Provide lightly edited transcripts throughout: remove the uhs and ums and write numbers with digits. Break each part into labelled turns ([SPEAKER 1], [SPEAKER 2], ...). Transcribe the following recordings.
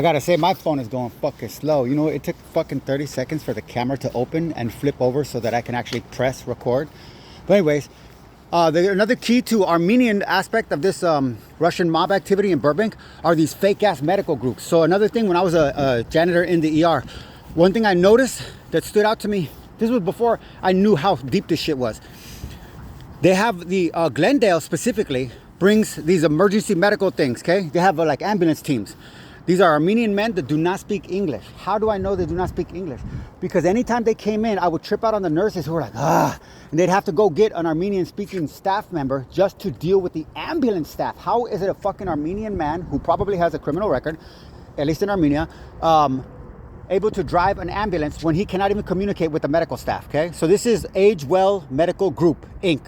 [SPEAKER 1] I gotta say, my phone is going fucking slow. You know, it took fucking 30 seconds for the camera to open and flip over so that I can actually press record. But anyways, another key to Armenian aspect of this Russian mob activity in Burbank are these fake ass medical groups. So another thing, when I was a janitor in the ER, one thing I noticed that stood out to me, this was before I knew how deep this shit was. They have the Glendale specifically brings these emergency medical things, okay? They have like ambulance teams. These are Armenian men that do not speak English. How do I know they do not speak English? Because anytime they came in, I would trip out on the nurses who were like, and they'd have to go get an Armenian speaking staff member just to deal with the ambulance staff. How is it a fucking Armenian man who probably has a criminal record, at least in Armenia, able to drive an ambulance when he cannot even communicate with the medical staff, okay? So this is Age Well Medical Group, Inc.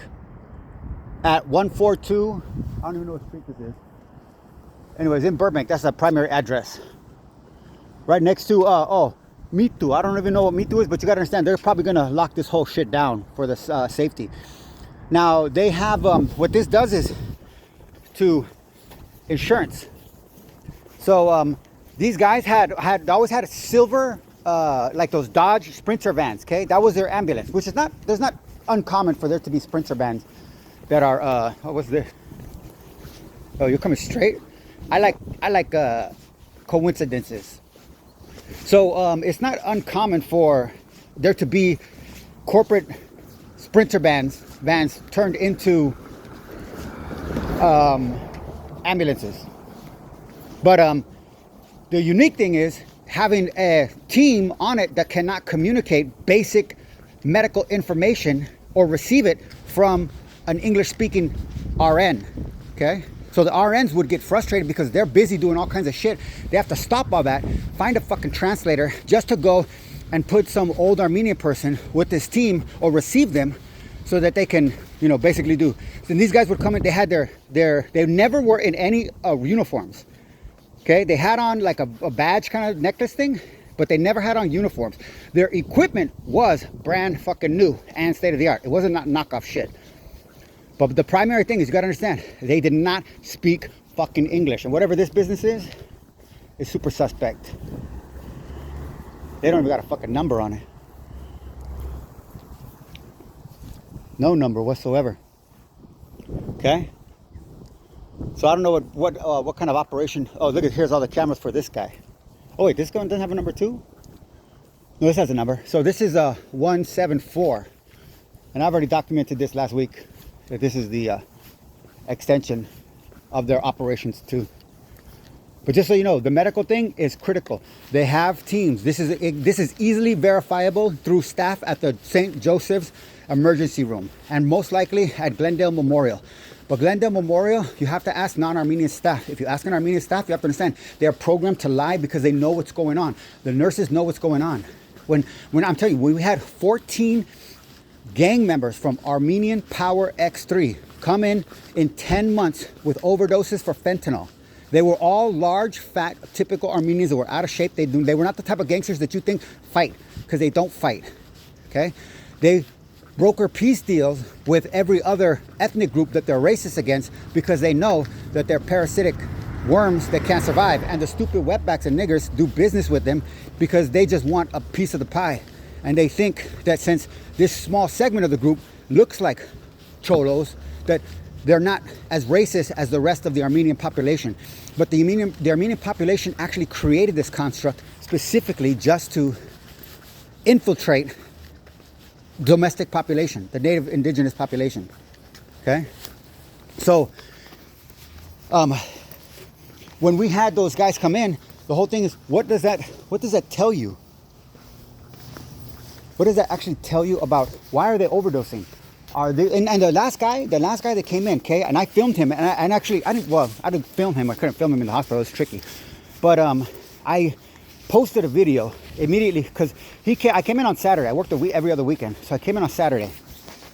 [SPEAKER 1] At 142, I don't even know what street this is. Anyways, in Burbank, that's the primary address. Right next to, Mitu. I don't even know what Mitu is, but you gotta understand, they're probably gonna lock this whole shit down for the safety. Now, they have, what this does is to insurance. So, these guys always had a silver, like those Dodge Sprinter vans, okay? That was their ambulance, which is there's not uncommon for there to be Sprinter vans that are, what was this? Oh, you're coming straight? I like coincidences. So it's not uncommon for there to be corporate Sprinter vans turned into ambulances. But the unique thing is having a team on it that cannot communicate basic medical information or receive it from an English-speaking RN, okay? So the RNs would get frustrated because they're busy doing all kinds of shit. They have to stop all that, find a fucking translator just to go and put some old Armenian person with this team or receive them so that they can, you know, basically do. So these guys would come in, they had they never were in any uniforms, okay? They had on like a badge kind of necklace thing, but they never had on uniforms. Their equipment was brand fucking new and state of the art. It wasn't not knockoff shit. But the primary thing is, you gotta understand, they did not speak fucking English. And whatever this business is super suspect. They don't even got a fucking number on it. No number whatsoever. Okay? So I don't know what kind of operation. Oh, look, here's all the cameras for this guy. Oh wait, this one doesn't have a number too? No, this has a number. So this is a 174. And I've already documented this last week. That this is the extension of their operations too. But just so you know, the medical thing is critical. They have teams. This is easily verifiable through staff at the St. Joseph's emergency room, and most likely at Glendale Memorial. But Glendale Memorial, you have to ask non-Armenian staff. If you ask an Armenian staff, you have to understand they are programmed to lie because they know what's going on. The nurses know what's going on. When I'm telling you, we had 14 gang members from Armenian Power X3 come in 10 months with overdoses for fentanyl. They were all large, fat, typical Armenians that were out of shape. They were not the type of gangsters that you think fight, because they don't fight, okay? They broker peace deals with every other ethnic group that they're racist against because they know that they're parasitic worms that can't survive. And the stupid wetbacks and niggers do business with them because they just want a piece of the pie. And they think that since this small segment of the group looks like cholos, that they're not as racist as the rest of the Armenian population. But the Armenian population actually created this construct specifically just to infiltrate domestic population, the native indigenous population, okay? So, when we had those guys come in, the whole thing is, what does that tell you? What does that actually tell you about why are they overdosing? Are they? And the last guy that came in, okay, and I filmed him, and I didn't film him. I couldn't film him in the hospital. It was tricky, but I posted a video immediately because I came in on Saturday. I worked every other weekend, so I came in on Saturday,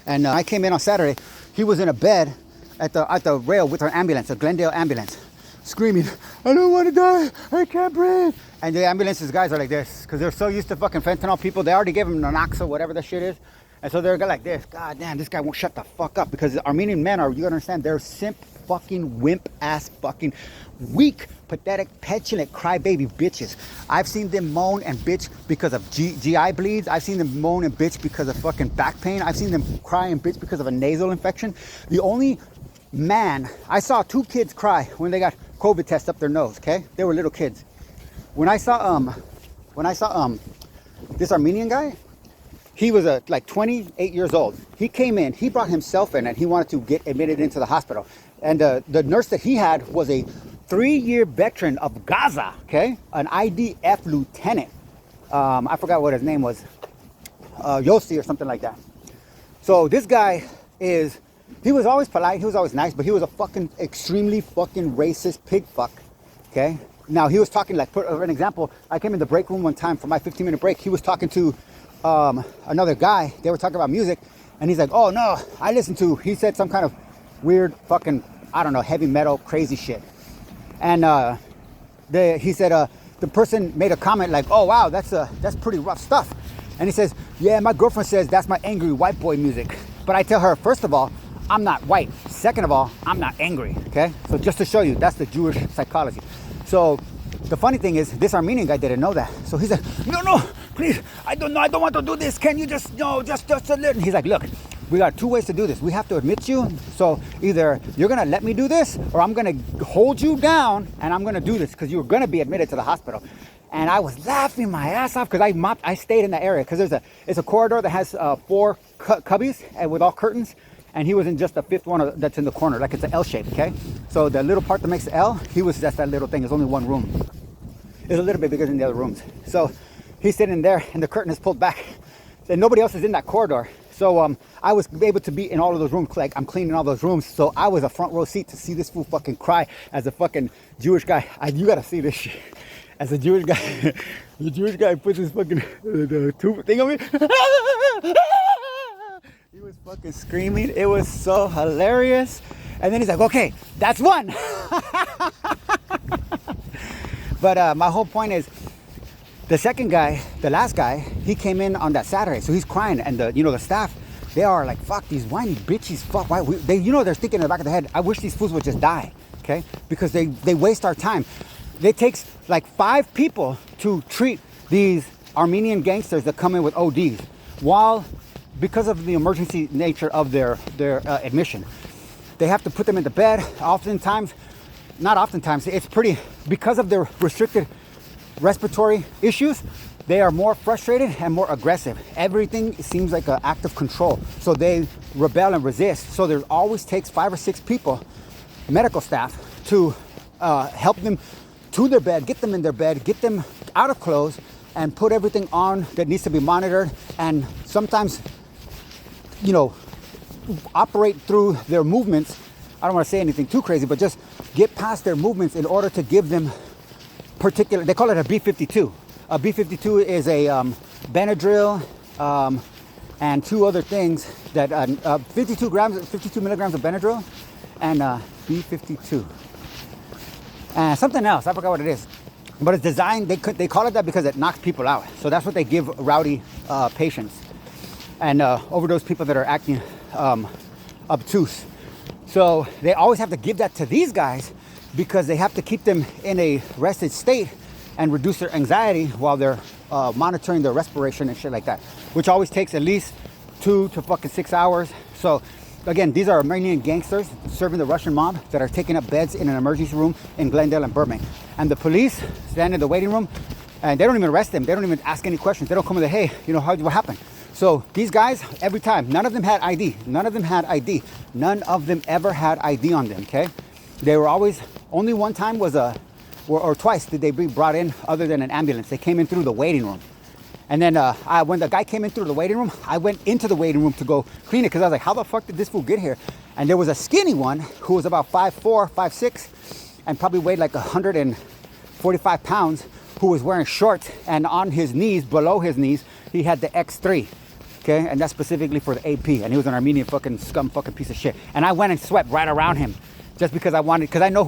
[SPEAKER 1] and I came in on Saturday. He was in a bed at the rail with our ambulance, a Glendale ambulance, screaming, "I don't want to die. I can't breathe." And the ambulance's guys are like this because they're so used to fucking fentanyl people. They already gave him Naloxone, whatever that shit is. And so they're like this, God damn, this guy won't shut the fuck up, because Armenian men are, you understand, they're simp fucking wimp ass fucking weak, pathetic, petulant crybaby bitches. I've seen them moan and bitch because of GI bleeds. I've seen them moan and bitch because of fucking back pain. I've seen them cry and bitch because of a nasal infection. The only man, I saw 2 kids cry when they got COVID tests up their nose, okay? They were little kids. When I saw this Armenian guy, he was like 28 years old. He came in, he brought himself in, and he wanted to get admitted into the hospital. And the nurse that he had was a 3-year veteran of Gaza, okay? An IDF lieutenant. I forgot what his name was. Yossi or something like that. So this guy he was always polite, he was always nice, but he was a fucking extremely fucking racist pig fuck, okay? Now he was talking, like, for an example, I came in the break room one time for my 15-minute break. He was talking to another guy. They were talking about music, and he's like, oh no, he said some kind of weird fucking, I don't know, heavy metal crazy shit. And he said the person made a comment like, oh wow, that's pretty rough stuff. And he says, yeah, my girlfriend says that's my angry white boy music. But I tell her, first of all, I'm not white. Second of all, I'm not angry, okay? So just to show you, that's the Jewish psychology. So the funny thing is, this Armenian guy didn't know that. So he said, no, please, I don't know, I don't want to do this. Can you just a little? And he's like, look, we got 2 ways to do this. We have to admit you. So either you're going to let me do this, or I'm going to hold you down and I'm going to do this, because you're going to be admitted to the hospital. And I was laughing my ass off, because I stayed in that area, because it's a corridor that has 4 cubbies and with all curtains. And he was in just the 5th one that's in the corner, like it's an L shape, okay? So the little part that makes the L, that's that little thing. There's only 1 room. It's a little bit bigger than the other rooms. So he's sitting there, and the curtain is pulled back, and nobody else is in that corridor. So I was able to be in all of those rooms, like I'm cleaning all those rooms. So I was a front row seat to see this fool fucking cry as a fucking Jewish guy. You gotta see this shit. As a Jewish guy, the Jewish guy puts his fucking tube thing on me. He was fucking screaming. It was so hilarious. And then he's like, okay, that's 1. But my whole point is, the second guy, the last guy, he came in on that Saturday. So he's crying. And the staff, they are like, fuck these whiny bitches. Fuck, why? They're thinking in the back of their head, I wish these fools would just die. Okay? Because they waste our time. It takes like 5 people to treat these Armenian gangsters that come in with ODs, because of the emergency nature of their admission. They have to put them into bed. It's because of their restricted respiratory issues, they are more frustrated and more aggressive. Everything seems like an act of control. So they rebel and resist. So there always takes 5 or 6 people, medical staff, to help them to their bed, get them in their bed, get them out of clothes, and put everything on that needs to be monitored. And sometimes, operate through their movements. I don't want to say anything too crazy, but just get past their movements in order to give them they call it a B-52. A B-52 is a Benadryl and 2 other things that 52 milligrams of Benadryl and B-52. And something else, I forgot what it is. But it's designed, they call it that because it knocks people out. So that's what they give rowdy patients and overdose people that are acting obtuse. So they always have to give that to these guys, because they have to keep them in a rested state and reduce their anxiety while they're monitoring their respiration and shit like that, which always takes at least 2 to fucking 6 hours. So again, these are Armenian gangsters serving the Russian mob that are taking up beds in an emergency room in Glendale and Burbank. And the police stand in the waiting room, and they don't even arrest them. They don't even ask any questions. They don't come in there, hey, what happened? So these guys, every time, none of them had ID. None of them ever had ID on them, okay? They were always, only one time or twice did they be brought in other than an ambulance. They came in through the waiting room. And then when the guy came in through the waiting room, I went into the waiting room to go clean it, because I was like, how the fuck did this fool get here? And there was a skinny one who was about 5'4", 5'6", and probably weighed like 145 pounds, who was wearing shorts, and on his knees, below his knees, he had the X3. Okay, and that's specifically for the AP, and he was an Armenian fucking scum fucking piece of shit. And I went and swept right around him, just because because I know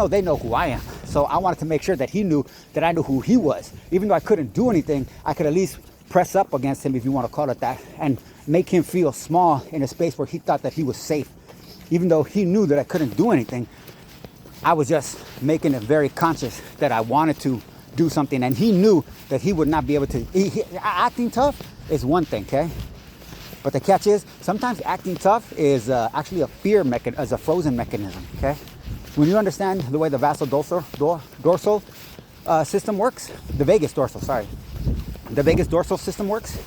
[SPEAKER 1] they know who I am. So I wanted to make sure that he knew that I knew who he was. Even though I couldn't do anything, I could at least press up against him, if you want to call it that, and make him feel small in a space where he thought that he was safe. Even though he knew that I couldn't do anything, I was just making it very conscious that I wanted to do something, and he knew that he would not be able to. Acting tough is one thing, okay? But the catch is, sometimes acting tough is actually a fear mechanism, as a frozen mechanism, okay? When you understand the way the vasodorsal system works, the vagus dorsal system works,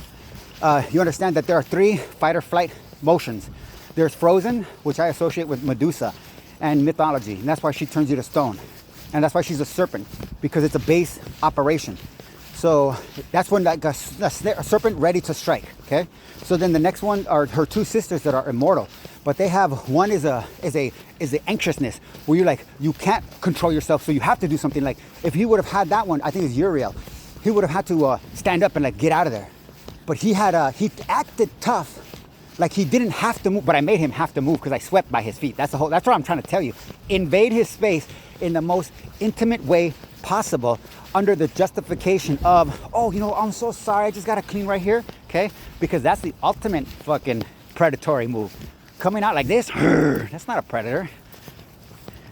[SPEAKER 1] you understand that there are 3 fight or flight motions. There's frozen, which I associate with Medusa and mythology, and that's why she turns you to stone. And that's why she's a serpent, because it's a base operation. So that's when like a serpent ready to strike, okay? So then the next one are her 2 sisters that are immortal, but they have, one is a anxiousness, where you're like, you can't control yourself, so you have to do something. Like if he would have had that one, I think it's Uriel, he would have had to stand up and like get out of there. But he acted tough, like he didn't have to move, but I made him have to move because I swept by his feet. That's what I'm trying to tell you. Invade his space in the most intimate way possible, under the justification of, oh, you know, I'm so sorry, I just gotta clean right here, okay? Because that's the ultimate fucking predatory move. Coming out like this, that's not a predator.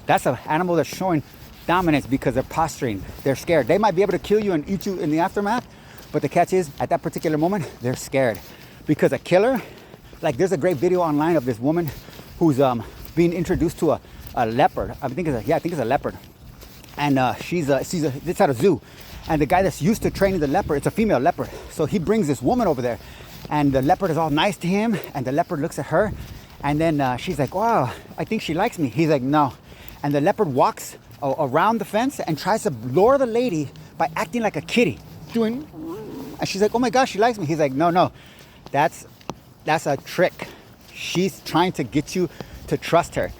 [SPEAKER 1] That's an animal that's showing dominance because they're posturing, they're scared. They might be able to kill you and eat you in the aftermath, but the catch is, at that particular moment, they're scared. Because a killer, like there's a great video online of this woman who's being introduced to a leopard. I think it's a leopard. And it's at a zoo. And the guy that's used to training the leopard, it's a female leopard. So he brings this woman over there, and the leopard is all nice to him, and the leopard looks at her, and then she's like, wow, I think she likes me. He's like, no. And the leopard walks around the fence and tries to lure the lady by acting like a kitty, and she's like, oh my gosh, she likes me. He's like, no, that's a trick. She's trying to get you to trust her.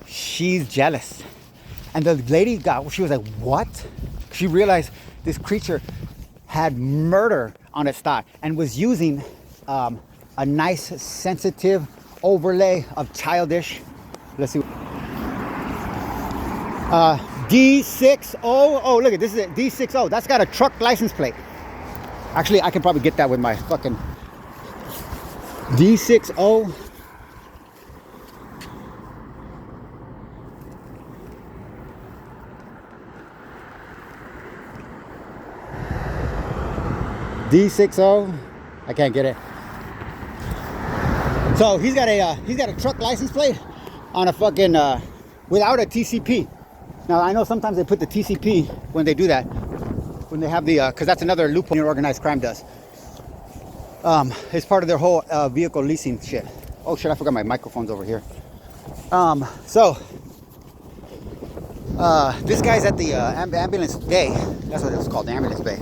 [SPEAKER 1] She's jealous. And the lady she was like, what? She realized this creature had murder on its thigh and was using a nice, sensitive overlay of childish. Let's see. D60. Oh, look at this. Is it D60. That's got a truck license plate. Actually, I can probably get that with my fucking D60. D60. I can't get it. So he's got a truck license plate on a fucking without a TCP. Now I know sometimes they put the TCP when they do that, when they have the because that's another loophole organized crime does. It's part of their whole vehicle leasing shit. Oh shit! I forgot my microphone's over here. This guy's at the ambulance bay. That's what it was called, the ambulance bay.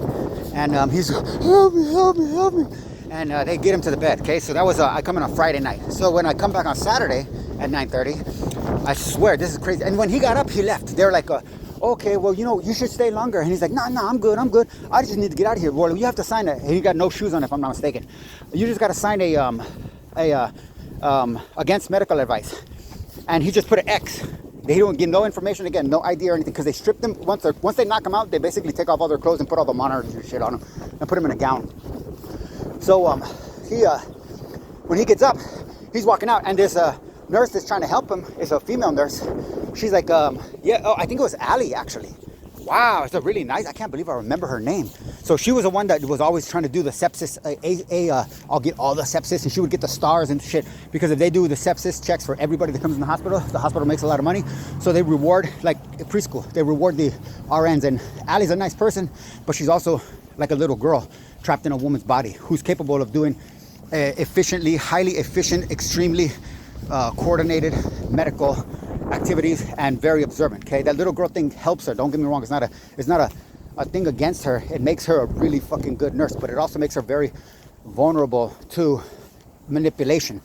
[SPEAKER 1] And he's help me. And they get him to the bed, okay? So that was, I come in on Friday night. So when I come back on Saturday at 9:30, I swear, this is crazy. And when he got up, he left. They were like, okay, well, you know, you should stay longer. And he's like, no, I'm good. I just need to get out of here. Well, you have to sign and he got no shoes on, if I'm not mistaken. You just got to sign a against medical advice. And he just put an X. They don't give no information, again, no ID or anything, because they strip them. Once they knock them out, they basically take off all their clothes and put all the monitors and shit on them and put him in a gown. So when he gets up, he's walking out, and there's a nurse that's trying to help him. It's a female nurse. She's like, I think it was Allie, actually. Wow, it's a really nice, I can't believe I remember her name. So she was the one that was always trying to do the sepsis, I'll get all the sepsis, and she would get the stars and shit, because if they do the sepsis checks for everybody that comes in the hospital makes a lot of money. So they reward, like preschool, they reward the RNs, and Allie's a nice person, but she's also like a little girl trapped in a woman's body who's capable of doing efficiently, highly efficient, extremely coordinated medical activities, and very observant. Okay, that little girl thing helps her. Don't get me wrong. It's not a thing against her. It makes her a really fucking good nurse, but it also makes her very vulnerable to manipulation,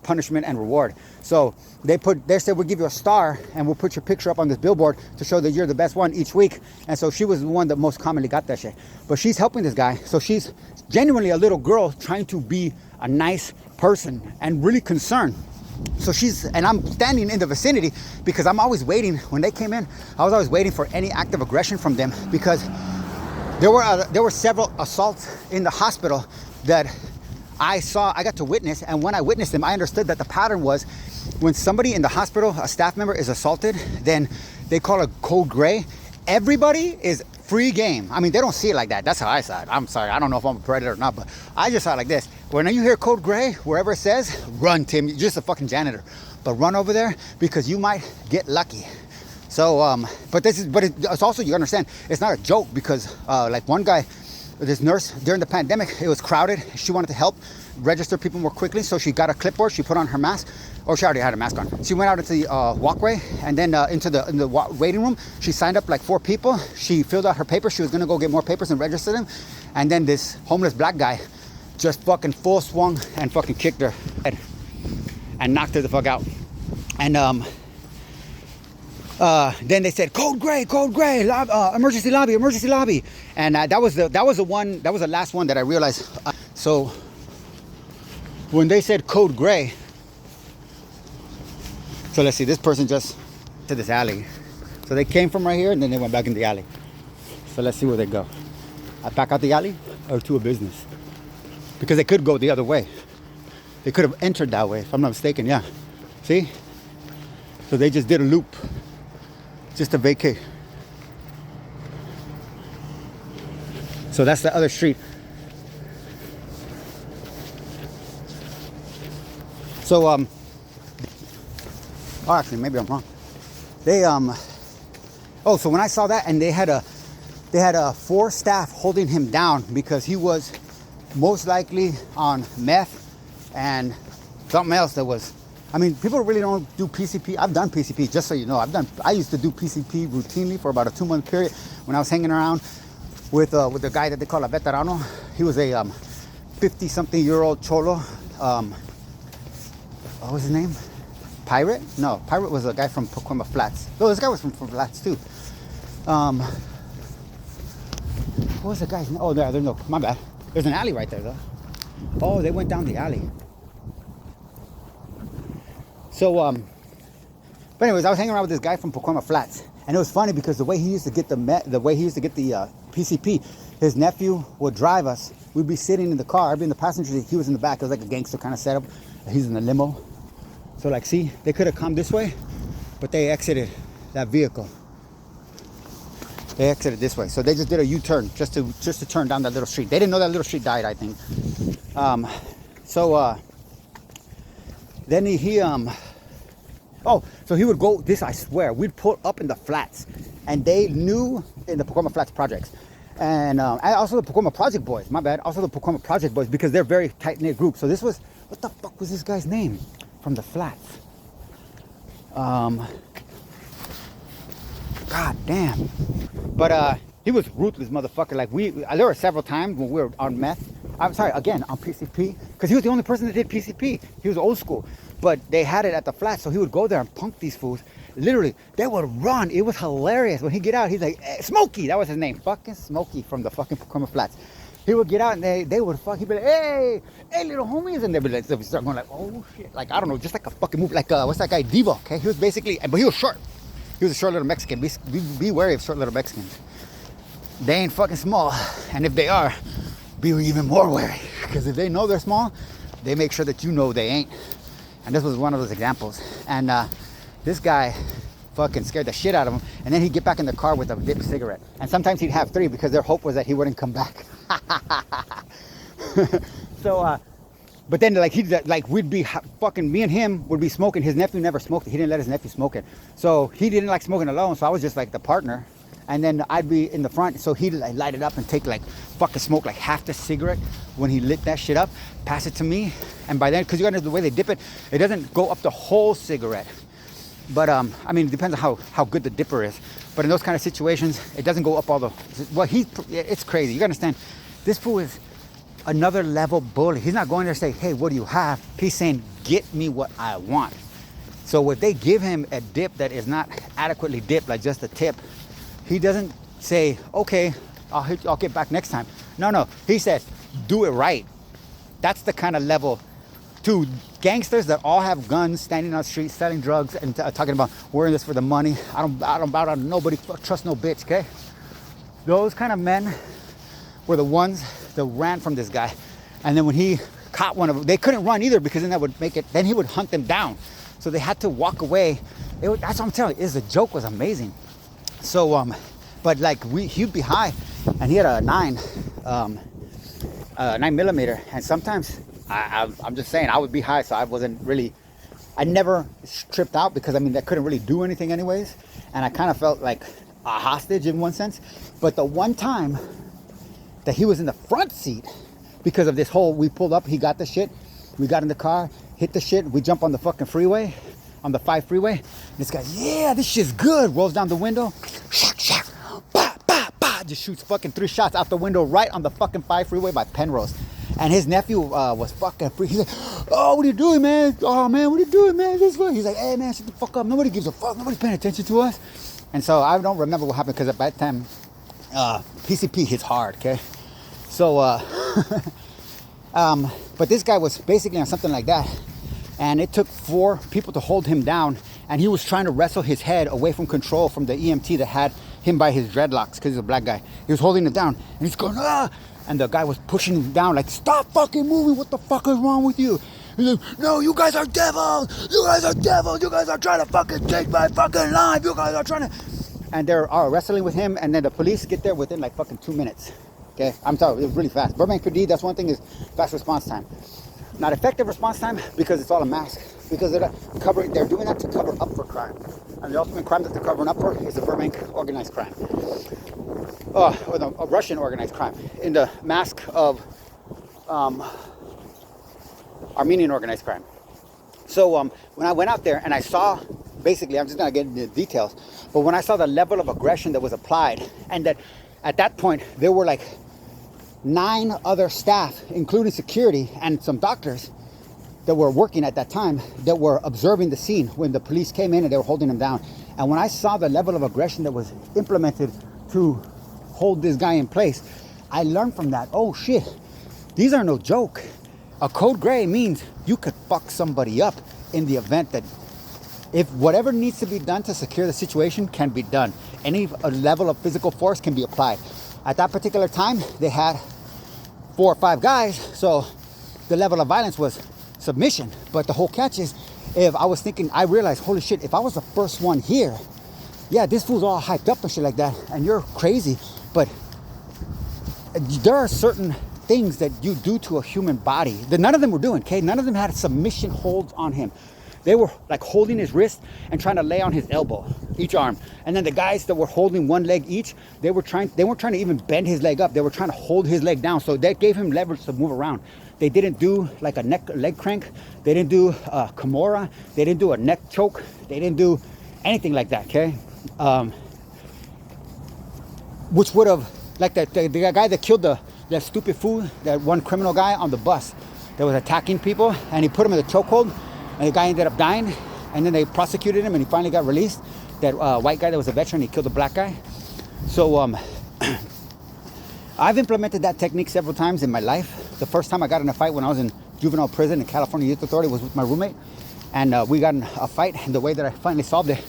[SPEAKER 1] punishment, and reward. So they said, we'll give you a star and we'll put your picture up on this billboard to show that you're the best one each week. And so she was the one that most commonly got that shit. But she's helping this guy. So she's genuinely a little girl trying to be a nice person and really concerned. So and I'm standing in the vicinity because I'm always waiting. When they came in, I was always waiting for any act of aggression from them, because there were several assaults in the hospital that I got to witness, and when I witnessed them, I understood that the pattern was when somebody in the hospital, a staff member, is assaulted, then they call it code gray. Everybody is free game. I mean, they don't see it like that. That's how I saw it. I'm sorry, I don't know if I'm a predator or not, but I just saw it like this. When you hear code gray, wherever it says, run, Tim. You're just a fucking janitor, but run over there because you might get lucky. So, but it's also, you understand, it's not a joke because like one guy, this nurse, during the pandemic, it was crowded. She wanted to help register people more quickly, so she got a clipboard, she put on her mask, or she already had a mask on. She went out into the walkway and then into the waiting room. She signed up like 4 people. She filled out her papers. She was gonna go get more papers and register them. And then this homeless black guy just fucking full swung and fucking kicked her head and knocked her the fuck out. And then they said code gray, emergency lobby, and that was the last one that I realized. So when they said code gray, so let's see, this person just to this alley. So they came from right here and then they went back in the alley. So let's see where they go. Back out the alley or to a business, because they could go the other way. They could have entered that way, if I'm not mistaken. Yeah, see. So they just did a loop. Just to vacate. So that's the other street. So oh, actually maybe I'm wrong. They oh, so when I saw that, and they had 4 staff holding him down because he was most likely on meth and something else that was, I mean, people really don't do PCP. I've done PCP, just so you know. I used to do PCP routinely for about a 2-month period when I was hanging around with the guy that they call a veterano. He was a 50-something-year-old cholo. What was his name? Pirate? No, Pirate was a guy from Pacoima Flats. No, this guy was from Flats too. What was the guy's name? Oh, there's no, my bad. There's an alley right there though. Oh, they went down the alley. So, but anyways, I was hanging around with this guy from Pacoima Flats, and it was funny because the way he used to get the PCP, his nephew would drive us. We'd be sitting in the car. I'd be in the passenger seat. He was in the back. It was like a gangster kind of setup. He's in the limo. So, like, see, they could have come this way, but they exited that vehicle. They exited this way, so they just did a U-turn just to turn down that little street. They didn't know that little street died, I think. Then so he would go, this I swear, we'd pull up in the flats, and they knew in the Pacoima Flats projects. And also the Pacoima Project Boys, my bad, also the Pacoima Project Boys, because they're very tight-knit group. So this was, what the fuck was this guy's name from the flats? God damn. But he was ruthless motherfucker. Like there were several times when we were on meth. I'm sorry, again, on PCP, because he was the only person that did PCP. He was old school, but they had it at the flat, so he would go there and punk these fools. Literally, they would run. It was hilarious. When he'd get out, he's like, hey, Smokey, that was his name, fucking Smokey from the fucking Pacoima Flats. He would get out and they would he'd be like, hey, little homies, and they'd be like, they'd start going like, oh shit, like, I don't know, just like a fucking move, like, what's that guy, Devo, okay? He was basically, but he was short. He was a short little Mexican. Be wary of short little Mexicans. They ain't fucking small, and if they are, be even more wary, because if they know they're small, they make sure that you know they ain't. And this was one of those examples. And this guy fucking scared the shit out of him, and then he'd get back in the car with a dip cigarette, and sometimes he'd have 3 because their hope was that he wouldn't come back. So but then we'd be fucking, me and him would be smoking. His nephew never smoked it. He didn't let his nephew smoke it, so he didn't like smoking alone, so I was just like the partner. And then I'd be in the front, so he'd like light it up and take like fucking smoke like half the cigarette. When he lit that shit up, pass it to me, and by then, because you gotta know the way they dip it, it doesn't go up the whole cigarette. But I mean, it depends on how good the dipper is. But in those kind of situations, it doesn't go up all the. Well, it's crazy. You gotta understand, this fool is another level bully. He's not going there to say, hey, what do you have? He's saying, get me what I want. So if they give him a dip that is not adequately dipped, like just a tip, he doesn't say, okay, I'll get back next time. No. He says, do it right. That's the kind of level to gangsters that all have guns, standing on the street, selling drugs, and talking about we're in this for the money. I don't bow down to nobody, trust no bitch, okay? Those kind of men were the ones that ran from this guy. And then when he caught one of them, they couldn't run either, because then that would make it, then he would hunt them down. So they had to walk away. That's what I'm telling you, the joke was amazing. So, but like he'd be high, and he had a 9mm. And sometimes I'm just saying, I would be high, so I never tripped out, because I mean, I couldn't really do anything anyways. And I kind of felt like a hostage in one sense. But the one time that he was in the front seat, because of this whole, we pulled up, he got the shit, we got in the car, hit the shit, we jump on the fucking freeway, on the 5 freeway. This guy, yeah, this shit's good, rolls down the window, bah, bah, bah, just shoots fucking 3 shots out the window right on the fucking 5 freeway by Penrose. And his nephew was fucking free. He's like, oh, what are you doing, man? Oh, man, what are you doing, man? He's like, hey, man, shut the fuck up. Nobody gives a fuck. Nobody's paying attention to us. And so I don't remember what happened, because at that time, PCP hits hard, okay? So, but this guy was basically on something like that. And it took 4 people to hold him down. And he was trying to wrestle his head away from control from the EMT that had him by his dreadlocks, because he's a black guy. He was holding him down, and he's going, ah! And the guy was pushing him down, like, stop fucking moving, what the fuck is wrong with you? He's like, no, you guys are devils, you guys are devils, you guys are trying to fucking take my fucking life, you guys are trying to... And they're wrestling with him, and then the police get there within like fucking 2 minutes. Okay, I'm telling you, it was really fast. Burbank PD, that's one thing, is fast response time. Not effective response time, because it's all a mask. Because they're doing that to cover up for crime. And the ultimate crime that they're covering up for is the Burbank organized crime. Or the Russian organized crime, in the mask of Armenian organized crime. So when I went out there and I saw, basically, I'm just gonna get into the details, but when I saw the level of aggression that was applied, and that at that point there were like 9 other staff, including security and some doctors, that were working at that time, that were observing the scene when the police came in and they were holding him down. And when I saw the level of aggression that was implemented to hold this guy in place, I learned from that, oh shit, these are no joke. A code gray means you could fuck somebody up in the event that, if whatever needs to be done to secure the situation can be done. Any level of physical force can be applied. At that particular time, they had 4 or 5 guys, so the level of violence was submission. But the whole catch is, if I was thinking, I realized, holy shit, if I was the first one here, yeah, this fool's all hyped up and shit like that, and you're crazy, but there are certain things that you do to a human body that none of them were doing, okay? None of them had submission holds on him. They were like holding his wrist and trying to lay on his elbow, each arm. And then the guys that were holding one leg each, they weren't trying to even bend his leg up. They were trying to hold his leg down. So that gave him leverage to move around. They didn't do like a leg crank. They didn't do a Kimura. They didn't do a neck choke. They didn't do anything like that, okay? Which would have, like the guy that killed that stupid fool, that one criminal guy on the bus that was attacking people, and he put him in a chokehold. And the guy ended up dying, and then they prosecuted him, and he finally got released. That white guy that was a veteran, he killed a black guy. So I've implemented that technique several times in my life. The first time I got in a fight when I was in juvenile prison in California Youth Authority was with my roommate, and we got in a fight, and the way that I finally solved it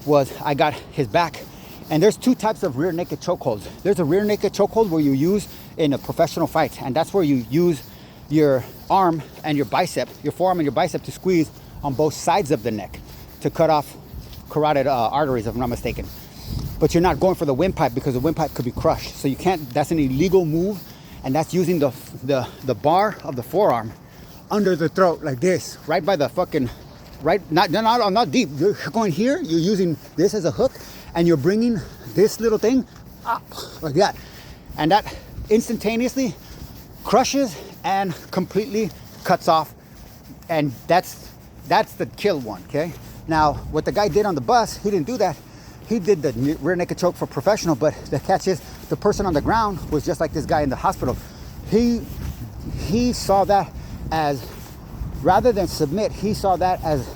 [SPEAKER 1] was I got his back. And there's 2 types of rear naked chokeholds. There's a rear naked chokehold where you use in a professional fight, and that's where you use your arm and your bicep, your forearm and your bicep, to squeeze on both sides of the neck to cut off carotid arteries, if I'm not mistaken. But you're not going for the windpipe, because the windpipe could be crushed. So you can't, that's an illegal move, and that's using the bar of the forearm under the throat like this, right by the fucking, right, not deep. You're going here, you're using this as a hook, and you're bringing this little thing up like that. And that instantaneously crushes and completely cuts off, and that's the kill one, okay? Now, what the guy did on the bus, he didn't do that. He did the rear naked choke for professional, but the catch is, the person on the ground was just like this guy in the hospital. He saw that as, rather than submit, he saw that as,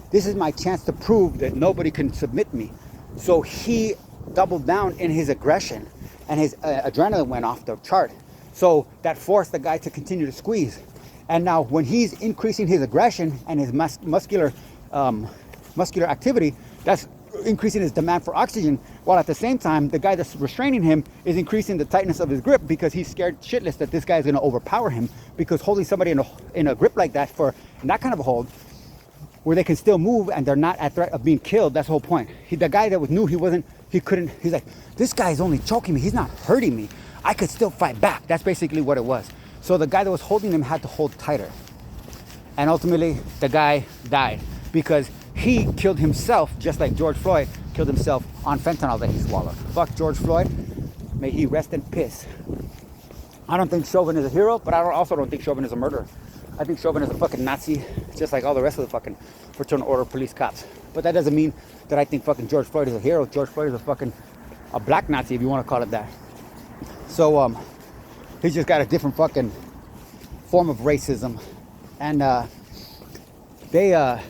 [SPEAKER 1] this is my chance to prove that nobody can submit me. So he doubled down in his aggression, and his adrenaline went off the chart. So that forced the guy to continue to squeeze. And now when he's increasing his aggression and his muscular activity, that's increasing his demand for oxygen, while at the same time, the guy that's restraining him is increasing the tightness of his grip because he's scared shitless that this guy is going to overpower him, because holding somebody in a grip like that for that kind of a hold, where they can still move and they're not at threat of being killed, that's the whole point. The guy that knew he's like, this guy's only choking me, he's not hurting me, I could still fight back. That's basically what it was. So the guy that was holding him had to hold tighter. And ultimately, the guy died because he killed himself, just like George Floyd killed himself on fentanyl that he swallowed. Fuck George Floyd. May he rest in piss. I don't think Chauvin is a hero, but I also don't think Chauvin is a murderer. I think Chauvin is a fucking Nazi, just like all the rest of the fucking fraternal order police cops. But that doesn't mean that I think fucking George Floyd is a hero. George Floyd is a black Nazi, if you want to call it that. So, he's just got a different fucking form of racism. And, oh, this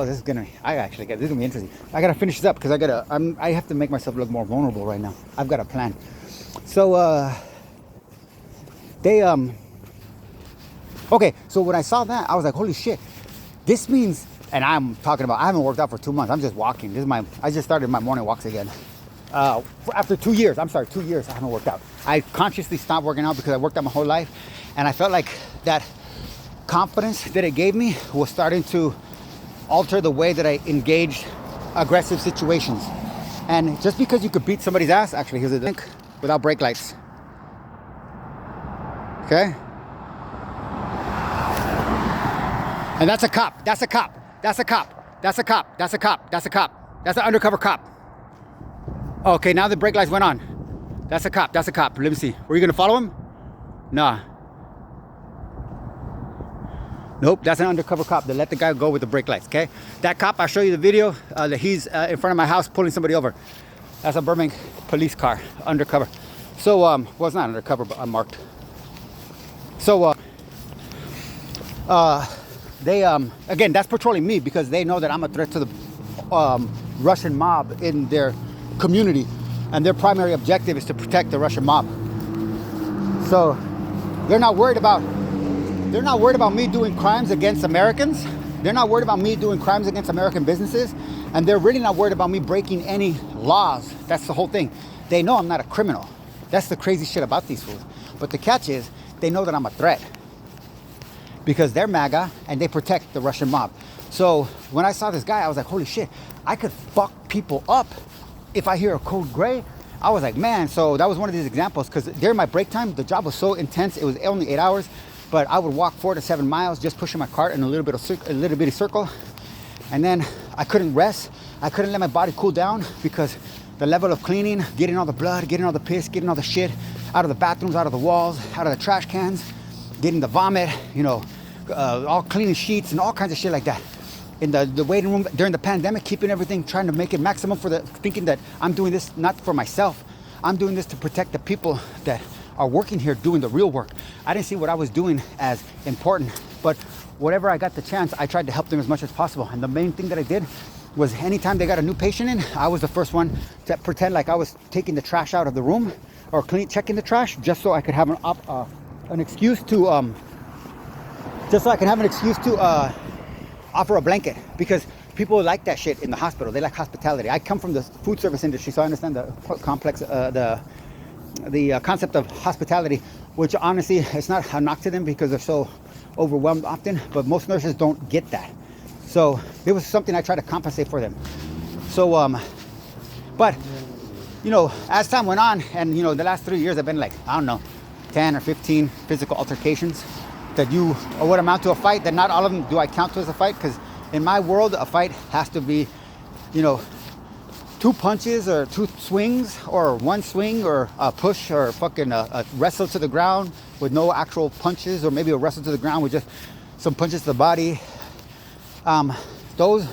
[SPEAKER 1] is gonna be interesting. I gotta finish this up because I have to make myself look more vulnerable right now. I've got a plan. So, okay, so when I saw that, I was like, holy shit, this means, and I'm talking about, I haven't worked out for 2 months. I'm just walking. I just started my morning walks again. After 2 years, 2 years, I haven't worked out. I consciously stopped working out because I worked out my whole life. And I felt like that confidence that it gave me was starting to alter the way that I engaged aggressive situations. And just because you could beat somebody's ass, actually, here's a link, without brake lights. Okay? And that's a cop. That's a cop. That's a cop. That's a cop. That's a cop. That's a cop. That's an undercover cop. Okay, now the brake lights went on. That's a cop. That's a cop. Let me see. Were you going to follow him? Nah. Nope, that's an undercover cop that let the guy go with the brake lights, okay? That cop, I'll show you the video that he's in front of my house pulling somebody over. That's a Burbank police car, undercover. So, well, it's not undercover, but unmarked. So, again, that's patrolling me because they know that I'm a threat to the Russian mob in their community. And their primary objective is to protect the Russian mob. So, they're not worried about me doing crimes against Americans. They're not worried about me doing crimes against American businesses. And they're really not worried about me breaking any laws. That's the whole thing. They know I'm not a criminal. That's the crazy shit about these fools. But the catch is, they know that I'm a threat. Because they're MAGA and they protect the Russian mob. So when I saw this guy, I was like, holy shit, I could fuck people up if I hear a code gray. I was like, man, so that was one of these examples. Because during my break time, the job was so intense. It was only 8 hours. But I would walk 4 to 7 miles just pushing my cart in a little bitty circle. And then I couldn't rest. I couldn't let my body cool down because the level of cleaning, getting all the blood, getting all the piss, getting all the shit out of the bathrooms, out of the walls, out of the trash cans, getting the vomit, all cleaning sheets and all kinds of shit like that. In the waiting room during the pandemic, keeping everything, trying to make it maximum thinking that I'm doing this not for myself. I'm doing this to protect the people that are working here doing the real work. I didn't see what I was doing as important, but whatever I got the chance, I tried to help them as much as possible. And the main thing that I did was anytime they got a new patient in, I was the first one to pretend like I was taking the trash out of the room or checking the trash, just so I could have an excuse to offer a blanket, because people like that shit in the hospital. They like hospitality. I come from the food service industry, so I understand the complex, the concept of hospitality, which honestly, it's not a knock to them because they're so overwhelmed often, but most nurses don't get that. So it was something I tried to compensate for them. So, but, as time went on, and, the last 3 years, I've been like, 10 or 15 physical altercations that would amount to a fight, that not all of them do I count to as a fight, because in my world, a fight has to be, 2 punches or 2 swings or 1 swing or a push or fucking a wrestle to the ground with no actual punches, or maybe a wrestle to the ground with just some punches to the body. Those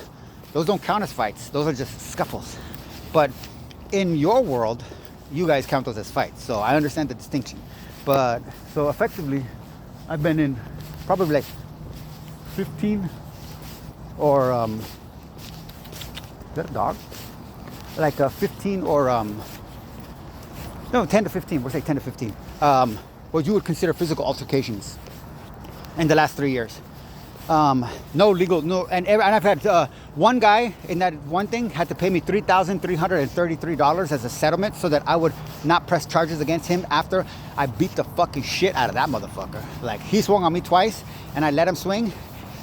[SPEAKER 1] don't count as fights. Those are just scuffles. But in your world, you guys count those as fights. So I understand the distinction. But so effectively, I've been in probably like 15 or is that a dog? Like 15 or 10 to 15. We'll say 10 to 15. What you would consider physical altercations. in the last 3 years. No legal, no, and I've had one guy in that one thing had to pay me $3,333 as a settlement so that I would not press charges against him after I beat the fucking shit out of that motherfucker. Like, he swung on me twice and I let him swing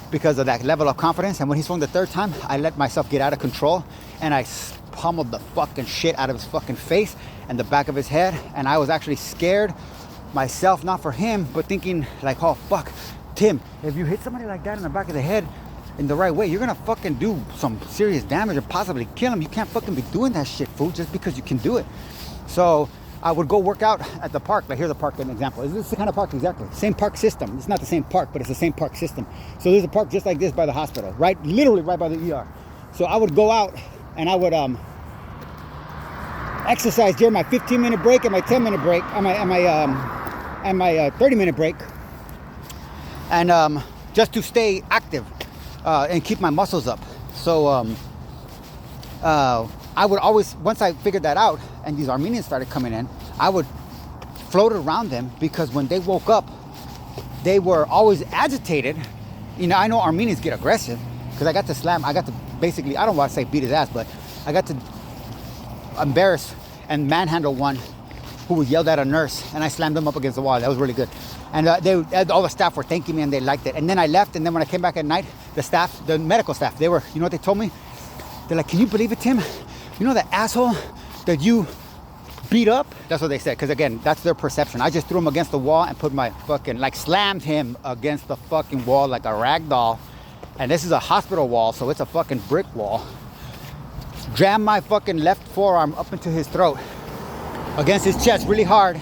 [SPEAKER 1] because of that level of confidence. And when he swung the third time, I let myself get out of control and I pummeled the fucking shit out of his fucking face and the back of his head. And I was actually scared myself, not for him, but thinking like, oh fuck, Tim, if you hit somebody like that in the back of the head in the right way, you're gonna fucking do some serious damage or possibly kill him. You can't fucking be doing that shit, fool, just because you can do it. So I would go work out at the park. Like, here's a park, an example. This is the kind of park, exactly. Same park system. It's not the same park, but it's the same park system. So there's a park just like this by the hospital, right? Literally right by the ER. So I would go out and I would exercise during my 15-minute break and my 10-minute break, and my 30-minute break. And just to stay active and keep my muscles up. So I would always, once I figured that out and these Armenians started coming in, I would float around them because when they woke up, they were always agitated. You know, I know Armenians get aggressive because I got to basically, I don't want to say beat his ass, but I got to embarrass and manhandle one who yelled at a nurse, and I slammed them up against the wall. That was really good. And all the staff were thanking me and they liked it. And then I left, and then when I came back at night, the medical staff, they were, you know what they told me? They're like, can you believe it, Tim? You know that asshole that you beat up? That's what they said, because again, that's their perception. I just threw him against the wall and put my fucking, like, slammed him against the fucking wall like a rag doll. And this is a hospital wall, so it's a fucking brick wall. Jammed my fucking left forearm up into his throat, against his chest really hard,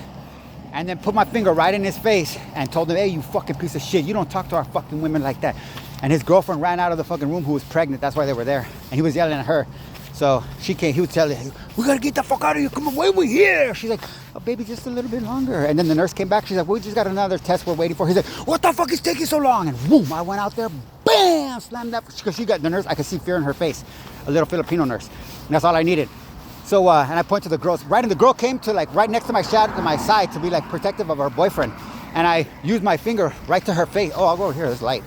[SPEAKER 1] and then put my finger right in his face and told him, hey, you fucking piece of shit, you don't talk to our fucking women like that. And his girlfriend ran out of the fucking room, who was pregnant. That's why they were there. And he was yelling at her. So she came, he was telling her, we gotta get the fuck out of here, come on, wait, we're here. She's like, oh baby, just a little bit longer. And then the nurse came back, she's like, we just got another test we're waiting for. He's like, what the fuck is taking so long? And boom, I went out there, bam, slammed that, because she got the nurse, I could see fear in her face, a little Filipino nurse. And that's all I needed. So, and I point to the girls, right, and the girl came to like right next to my side to be like protective of her boyfriend. And I used my finger right to her face. Oh, I'll go over here, there's light.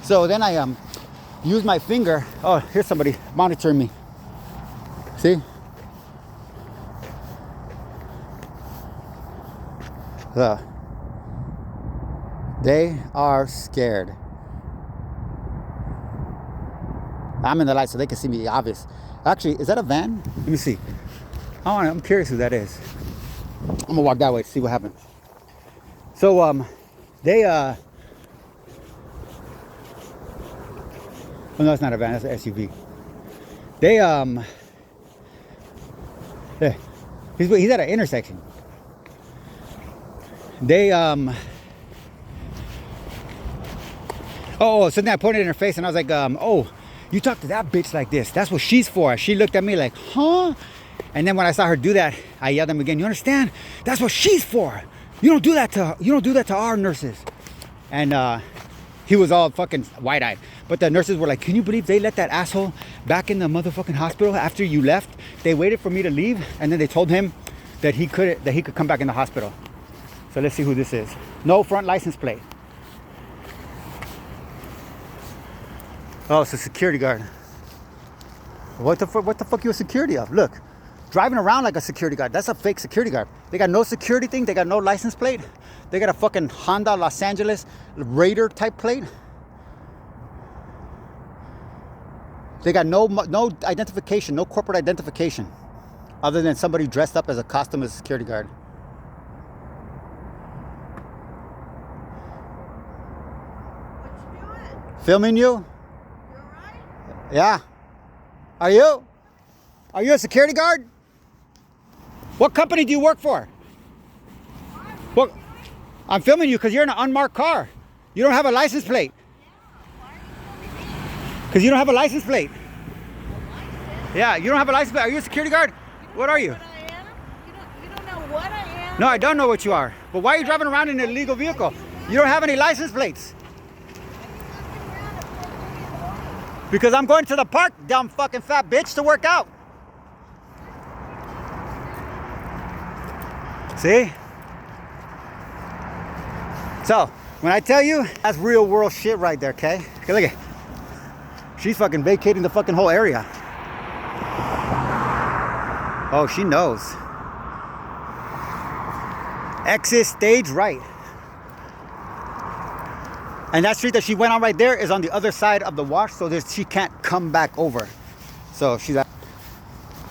[SPEAKER 1] So then I used my finger. Oh, here's somebody monitoring me. See? They are scared. I'm in the light so they can see me, obvious. Actually, is that a van? Let me see. I'm curious who that is. I'm gonna walk that way to see what happens. So they oh no, it's not a van, that's an SUV. They yeah, he's at an intersection. They oh, so then I pointed in her face and I was like, oh, you talk to that bitch like this. That's what she's for. She looked at me like, huh? And then when I saw her do that, I yelled at him again. You understand? That's what she's for. You don't do that to our nurses. And he was all fucking wide-eyed. But the nurses were like, can you believe they let that asshole back in the motherfucking hospital after you left? They waited for me to leave, and then they told him that he could come back in the hospital. So let's see who this is. No front license plate. Oh, it's a security guard. What the fuck you a security of? Look, driving around like a security guard. That's a fake security guard. They got no security thing. They got no license plate. They got a fucking Honda Los Angeles Raider type plate. They got no identification, no corporate identification, other than somebody dressed up as a costume as a security guard.
[SPEAKER 2] What you doing?
[SPEAKER 1] Filming you?
[SPEAKER 2] You alright?
[SPEAKER 1] Yeah. Are you? Are you a security guard? What company do you work for? What? I'm filming you because you're in an unmarked car. You don't have a license plate. Because you don't have a license plate. Yeah, you don't have a license plate. Are you a security guard? What are you?
[SPEAKER 2] What I am? You don't know what I am?
[SPEAKER 1] No, I don't know what you are. But why are you driving around in an illegal vehicle? You don't have any license plates. Because I'm going to the park, dumb fucking fat bitch, to work out. See? So, When I tell you, that's real world shit right there, okay? Okay, look at. She's fucking vacating the fucking whole area. Oh, she knows. Exit stage right. And that street that she went on right there is on the other side of the wash, so she can't come back over. So she's at.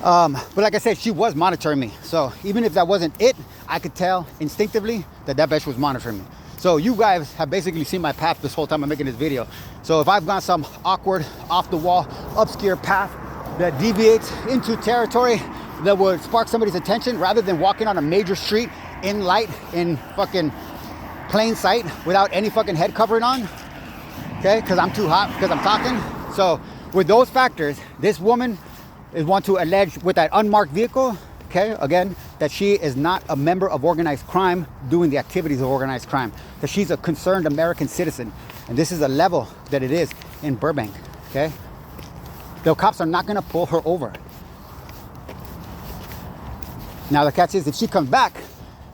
[SPEAKER 1] But like I said, she was monitoring me. So even if that wasn't it, I could tell instinctively that bitch was monitoring me. So you guys have basically seen my path this whole time I'm making this video. So if I've gone some awkward, off the wall, obscure path that deviates into territory that would spark somebody's attention rather than walking on a major street in light, in fucking plain sight without any fucking head covering on, okay, because I'm too hot, because I'm talking. So with those factors, this woman is one to allege with that unmarked vehicle, okay, again, that she is not a member of organized crime doing the activities of organized crime, that she's a concerned American citizen. And this is a level that it is in Burbank, okay? The cops are not gonna pull her over. Now the catch is, if she comes back,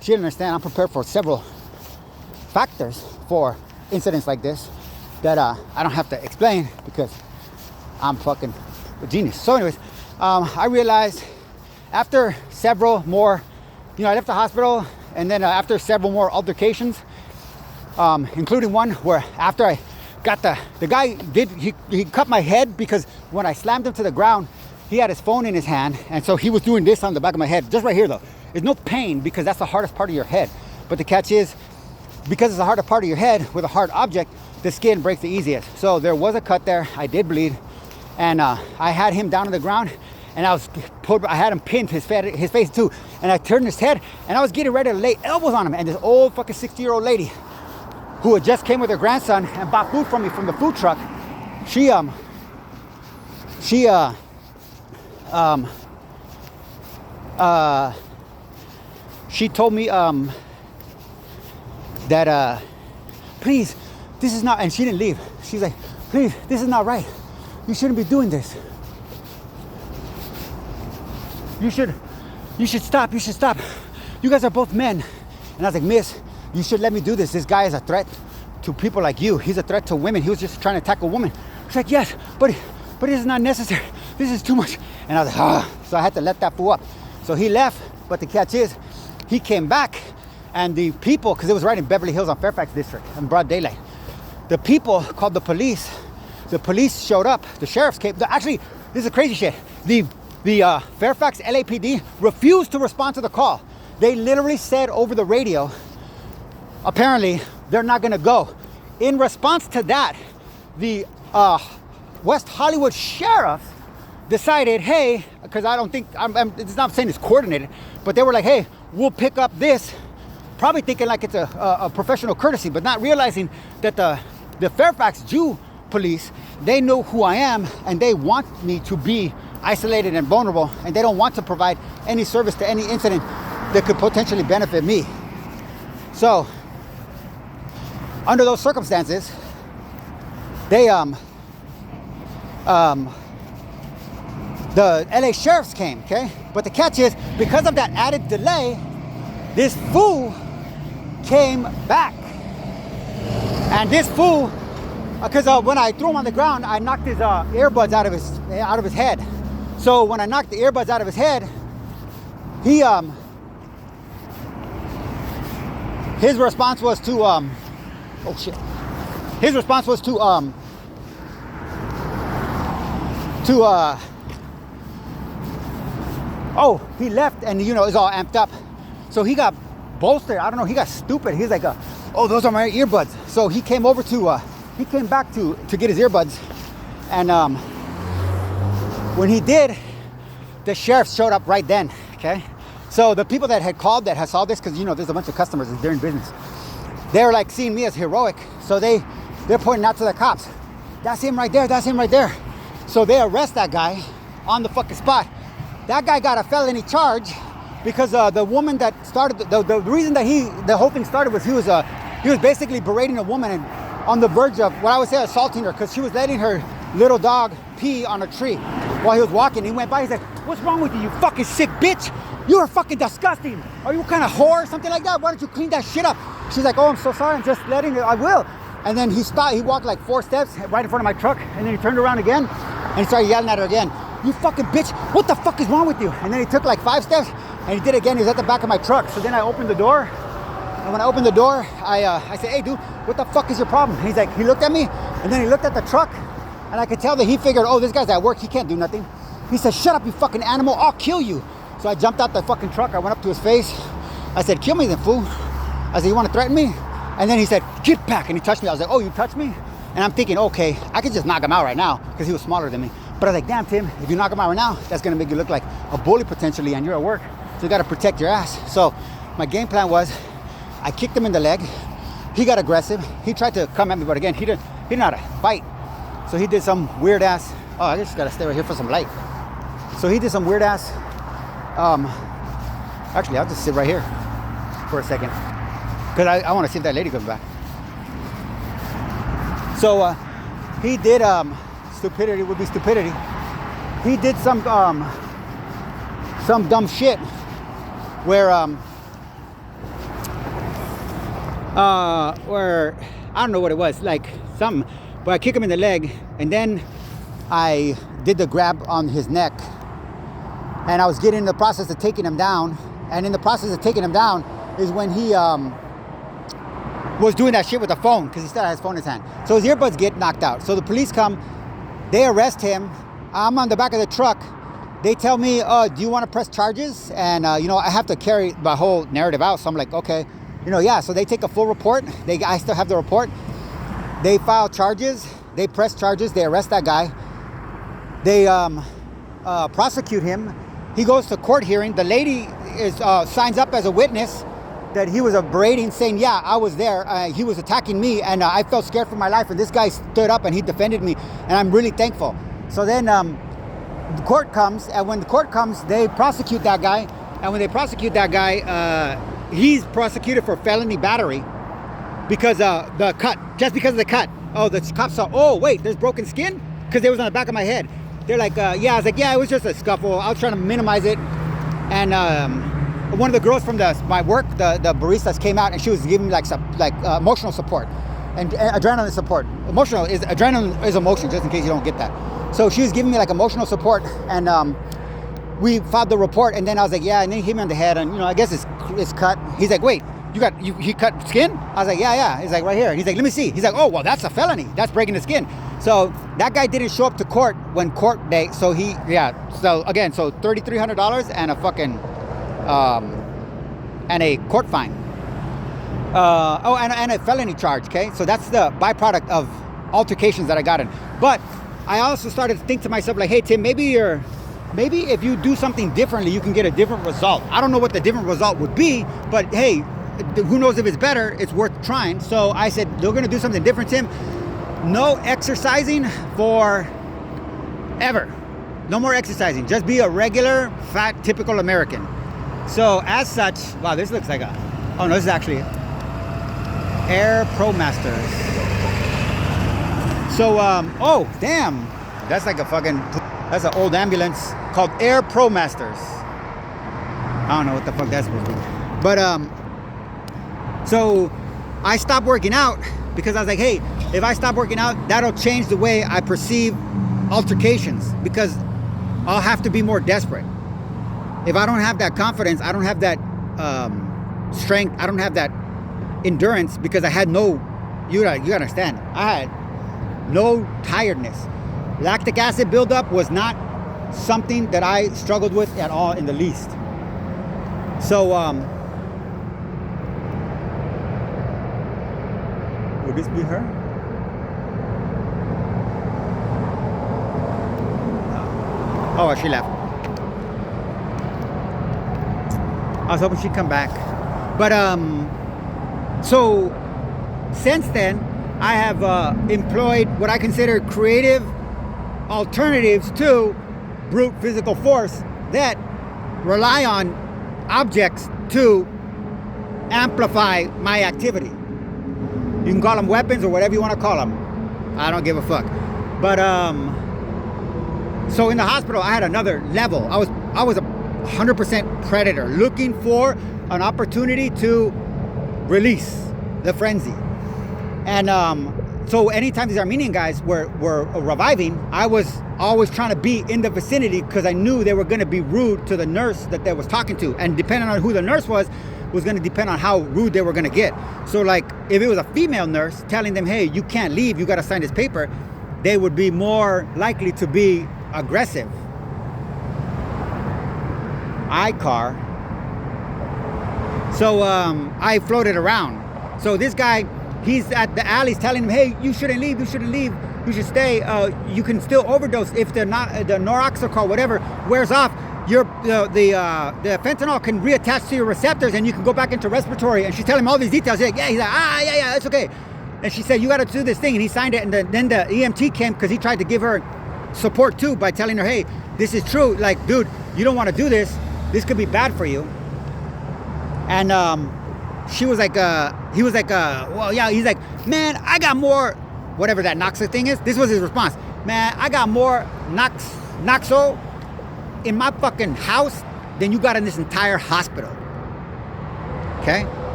[SPEAKER 1] she understand I'm prepared for several factors for incidents like this that I don't have to explain because I'm fucking a genius. So anyways, I realized after several more, I left the hospital, and then after several more altercations, including one where after I got the guy he cut my head because when I slammed him to the ground, he had his phone in his hand, and so he was doing this on the back of my head, just right here though. There's no pain because that's the hardest part of your head. But the catch is, because it's the hardest part of your head with a hard object, the skin breaks the easiest. So there was a cut there. I did bleed, and I had him down on the ground, and I had him pinned his face too, and I turned his head, and I was getting ready to lay elbows on him, and this old fucking 60-year-old lady who had just came with her grandson and bought food from me from the food truck, she told me that please, this is not, and she didn't leave. She's like, please, this is not right. You shouldn't be doing this. You should stop. You should stop. You guys are both men. And I was like, miss, you should let me do this. This guy is a threat to people like you. He's a threat to women. He was just trying to attack a woman. She's like, yes, but this is not necessary. This is too much. And I was like, ah. So I had to let that fool up. So he left, but the catch is, he came back, and the people, because it was right in Beverly Hills on Fairfax District in broad daylight, the people called the police. The police showed up. The sheriffs came. Actually, this is crazy shit. The Fairfax LAPD refused to respond to the call. They literally said over the radio, apparently they're not gonna go. In response to that, the West Hollywood sheriff decided, hey, because I don't think, it's not saying it's coordinated, but they were like, hey, we'll pick up this, probably thinking like it's a professional courtesy, but not realizing that the Fairfax Jew police, they know who I am, and they want me to be isolated and vulnerable, and they don't want to provide any service to any incident that could potentially benefit me. So under those circumstances, they the LA sheriffs came, okay? But the catch is, because of that added delay, this fool came back. And this fool, because when I threw him on the ground, I knocked his earbuds out of his head. So when I knocked the earbuds out of his head, he his response was to oh shit. His response was to oh, he left, and it's all amped up. So he got bolstered. I don't know, he got stupid. He's like, oh, those are my earbuds. So he came over he came back to get his earbuds. And when he did, the sheriff showed up right then, okay? So the people that had called, that had saw this, because there's a bunch of customers that's during business, they're like seeing me as heroic. So they're pointing out to the cops, that's him right there, that's him right there. So they arrest that guy on the fucking spot. That guy got a felony charge because the woman that started, the reason that the whole thing started was he was basically berating a woman and on the verge of what I would say assaulting her, because she was letting her little dog pee on a tree while he was walking. He went by, he's like, what's wrong with you, you fucking sick bitch? You are fucking disgusting. Are you kind of whore or something like that? Why don't you clean that shit up? She's like, oh, I'm so sorry. I'm just letting you. I will. And then he stopped. He walked like 4 steps right in front of my truck. And then he turned around again. And he started yelling at her again. You fucking bitch. What the fuck is wrong with you? And then he took like 5 steps. And he did it again. He was at the back of my truck. So then I opened the door. And when I opened the door, I said, hey, dude, what the fuck is your problem? And he's like, he looked at me. And then he looked at the truck. And I could tell that he figured, oh, this guy's at work. He can't do nothing. He said, shut up, you fucking animal. I'll kill you. So I jumped out the fucking truck. I went up to his face. I said, kill me then, fool. I said, you want to threaten me? And then he said, get back. And he touched me. I was like, oh, you touched me? And I'm thinking, okay, I could just knock him out right now because he was smaller than me. But I was like, damn, Tim, if you knock him out right now, that's going to make you look like a bully potentially, and you're at work. So you got to protect your ass. So my game plan was I kicked him in the leg. He got aggressive. He tried to come at me, but again, he didn't know how to fight. So he did some weird ass, oh, I just got to stay right here for some light. So he did some weird ass, actually, I'll just sit right here for a second because I want to see if that lady comes back. So he did, stupidity would be stupidity. He did some dumb shit where I don't know what it was, like something, but I kicked him in the leg, and then I did the grab on his neck, and I was getting in the process of taking him down, and in the process of taking him down is when he was doing that shit with the phone, because he still had his phone in his hand. So his earbuds get knocked out. So the police come, they arrest him. I'm on the back of the truck. They tell me, do you want to press charges? And, I have to carry my whole narrative out. So I'm like, okay, yeah. So they take a full report. I still have the report. They file charges. They press charges. They arrest that guy. They prosecute him. He goes to court hearing. The lady signs up as a witness that he was berating, saying, yeah, I was there. He was attacking me, and I felt scared for my life. And this guy stood up and he defended me. And I'm really thankful. So then the court comes, and when the court comes, they prosecute that guy. And when they prosecute that guy, he's prosecuted for felony battery because the cut, just because of the cut. Oh, the cops saw, oh, wait, there's broken skin? Because it was on the back of my head. They're like, yeah. I was like, yeah, it was just a scuffle. I was trying to minimize it. And one of the girls from my work, the baristas, came out, and she was giving me like emotional support and adrenaline support. Adrenaline is emotion, just in case you don't get that. So she was giving me like emotional support, and we filed the report. And then I was like, yeah, and then he hit me on the head, and I guess it's cut. He's like, wait, he cut skin? I was like, yeah. He's like, right here. He's like, let me see. He's like, oh, well, that's a felony. That's breaking the skin. So that guy didn't show up to court when court day. So So again, so $3,300 and a fucking and a court fine. And a felony charge. Okay, so that's the byproduct of altercations that I got in. But I also started to think to myself, like, hey, Tim, maybe if you do something differently, you can get a different result. I don't know what the different result would be, but hey, who knows if it's better? It's worth trying. So I said, they're going to do something different, Tim. No exercising for ever. No more exercising. Just be a regular, fat, typical American. So as such, wow, this looks like oh no, this is actually Air Pro Masters. So, oh, damn. That's like that's an old ambulance called Air Pro Masters. I don't know what the fuck that's supposed to be. But, so I stopped working out because I was like, hey, if I stop working out, that'll change the way I perceive altercations, because I'll have to be more desperate. If I don't have that confidence, I don't have that strength, I don't have that endurance, because I had you understand, I had no tiredness. Lactic acid buildup was not something that I struggled with at all in the least. So, would this be her? Oh, she left. I was hoping she'd come back. But, so since then, I have employed what I consider creative alternatives to brute physical force that rely on objects to amplify my activity. You can call them weapons or whatever you want to call them. I don't give a fuck. But, so in the hospital, I had another level. I was a 100% predator looking for an opportunity to release. the frenzy. And so anytime these Armenian guys were reviving, I was always trying to be in the vicinity because I knew they were going to be rude to the nurse that they was talking to. And depending on who the nurse was going to depend on how rude they were going to get. So like if it was a female nurse telling them, hey, you can't leave, you got to sign this paper, they would be more likely to be aggressive. Car. So I floated around. So this guy, he's at the alleys telling him, hey, you shouldn't leave, you should stay. You can still overdose if the Noroxicol, whatever, wears off. The fentanyl can reattach to your receptors and you can go back into respiratory. And she's telling him all these details. He's like, yeah, it's okay. And she said, you got to do this thing. And he signed it. And then the EMT came because he tried to give her support too by telling her, hey, this is true. Like, dude, you don't want to do this. This could be bad for you. And she was like, he was like, well, yeah. He's like, man, I got more, whatever that Noxa thing is. This was his response. Man, I got more Noxo in my fucking house than you got in this entire hospital. Okay?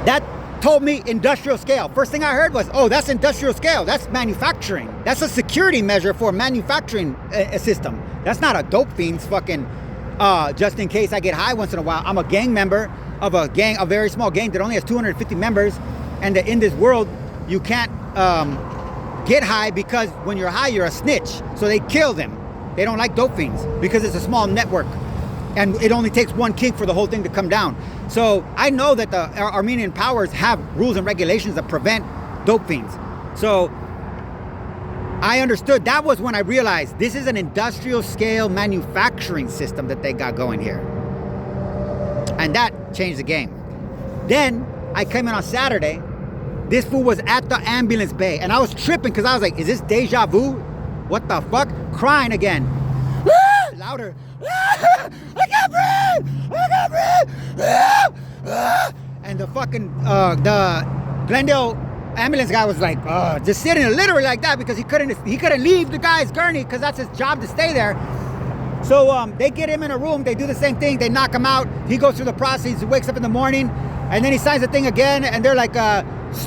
[SPEAKER 1] That told me industrial scale. First thing I heard was, oh, that's industrial scale. That's manufacturing. That's a security measure for a manufacturing system. That's not a dope fiend's fucking, just in case I get high once in a while. I'm a gang member of a very small gang that only has 250 members. And that in this world, you can't get high because when you're high, you're a snitch. So they kill them. They don't like dope fiends because it's a small network. And it only takes one king for the whole thing to come down. So I know that the Armenian powers have rules and regulations that prevent dope fiends. So I understood. That was when I realized this is an industrial scale manufacturing system that they got going here. And that changed the game. Then I came in on Saturday. This fool was at the ambulance bay. And I was tripping because I was like, is this deja vu? What the fuck? Crying again. Louder. I can't breathe. And the fucking the Glendale ambulance guy was like just sitting there literally like that because he couldn't leave the guy's gurney because that's his job to stay there. So they get him in a room, they do the same thing, they knock him out, he goes through the process, he wakes up in the morning, and then he signs the thing again, and they're like,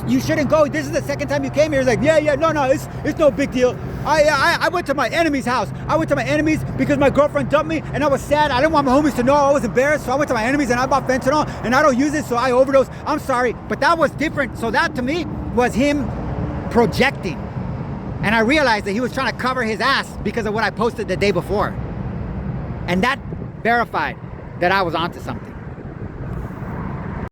[SPEAKER 1] you shouldn't go, this is the second time you came here. He's like, yeah, no, it's no big deal. I went to my enemy's house. I went to my enemy's because my girlfriend dumped me and I was sad. I didn't want my homies to know. I was embarrassed. So I went to my enemy's and I bought fentanyl and I don't use it, so I overdosed. I'm sorry. But that was different. So that to me was him projecting. And I realized that he was trying to cover his ass because of what I posted the day before. And that verified that I was onto something.